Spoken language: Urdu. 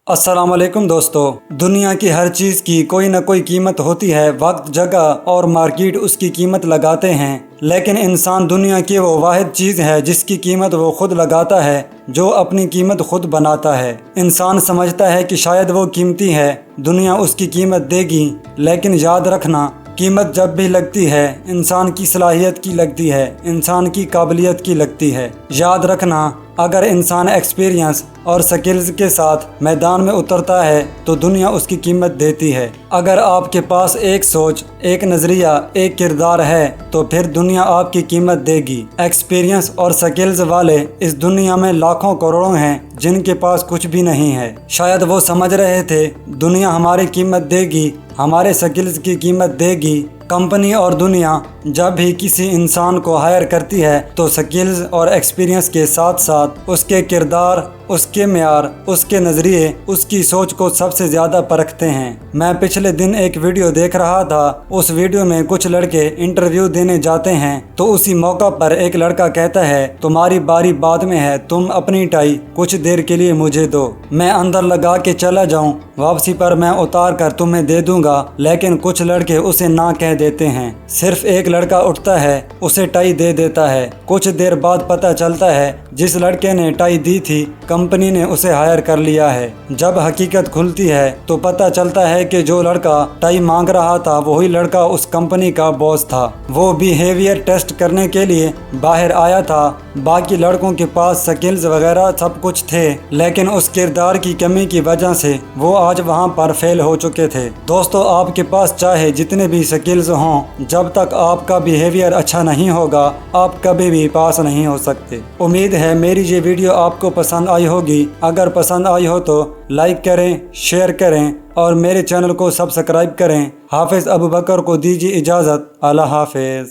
السلام علیکم دوستو، دنیا کی ہر چیز کی کوئی نہ کوئی قیمت ہوتی ہے۔ وقت، جگہ اور مارکیٹ اس کی قیمت لگاتے ہیں، لیکن انسان دنیا کی وہ واحد چیز ہے جس کی قیمت وہ خود لگاتا ہے، جو اپنی قیمت خود بناتا ہے۔ انسان سمجھتا ہے کہ شاید وہ قیمتی ہے، دنیا اس کی قیمت دے گی، لیکن یاد رکھنا، قیمت جب بھی لگتی ہے انسان کی صلاحیت کی لگتی ہے، انسان کی قابلیت کی لگتی ہے۔ یاد رکھنا، اگر انسان ایکسپیرینس اور سکلز کے ساتھ میدان میں اترتا ہے تو دنیا اس کی قیمت دیتی ہے۔ اگر آپ کے پاس ایک سوچ، ایک نظریہ، ایک کردار ہے تو پھر دنیا آپ کی قیمت دے گی۔ ایکسپیرینس اور سکلز والے اس دنیا میں لاکھوں کروڑوں ہیں جن کے پاس کچھ بھی نہیں ہے۔ شاید وہ سمجھ رہے تھے دنیا ہماری قیمت دے گی، ہمارے سکلز کی قیمت دے گی۔ کمپنی اور دنیا جب بھی کسی انسان کو ہائر کرتی ہے تو سکلز اور ایکسپیرینس کے ساتھ ساتھ اس کے کردار، اس کے معیار، اس کے نظریے، اس کی سوچ کو سب سے زیادہ پرکھتے ہیں۔ میں پچھلے دن ایک ویڈیو دیکھ رہا تھا، اس ویڈیو میں کچھ لڑکے انٹرویو دینے جاتے ہیں تو اسی موقع پر ایک لڑکا کہتا ہے، تمہاری باری بعد میں ہے، تم اپنی ٹائی کچھ دیر کے لیے مجھے دو، میں اندر لگا کے چلا جاؤں، واپسی پر میں اتار کر تمہیں دے دوں گا۔ لیکن کچھ لڑکے اسے نہ کہہ دیتے ہیں۔ صرف ایک لڑکا اٹھتا ہے، اسے ٹائی دے دیتا ہے۔ کچھ دیر بعد پتہ چلتا ہے جس لڑکے نے ٹائی دی تھی کمپنی نے اسے ہائر کر لیا ہے۔ جب حقیقت کھلتی ہے تو پتہ چلتا ہے کہ جو لڑکا ٹائی مانگ رہا تھا وہی لڑکا اس کمپنی کا باس تھا۔ وہ بیہیویئر ٹیسٹ کرنے کے لیے باہر آیا تھا۔ باقی لڑکوں کے پاس سکلز وغیرہ سب کچھ تھے، لیکن اس کردار کی کمی کی وجہ سے وہ آج وہاں پر فیل ہو چکے تھے۔ دوستو، آپ کے پاس چاہے جتنے بھی سکلز ہوں، جب تک آپ کا بیہیویئر اچھا نہیں ہوگا آپ کبھی بھی پاس نہیں ہو سکتے۔ امید ہے میری یہ ویڈیو آپ کو پسند آئی ہوگی۔ اگر پسند آئی ہو تو لائک کریں، شیئر کریں اور میرے چینل کو سبسکرائب کریں۔ حافظ ابوبکر کو دیجیے اجازت۔ اللہ حافظ۔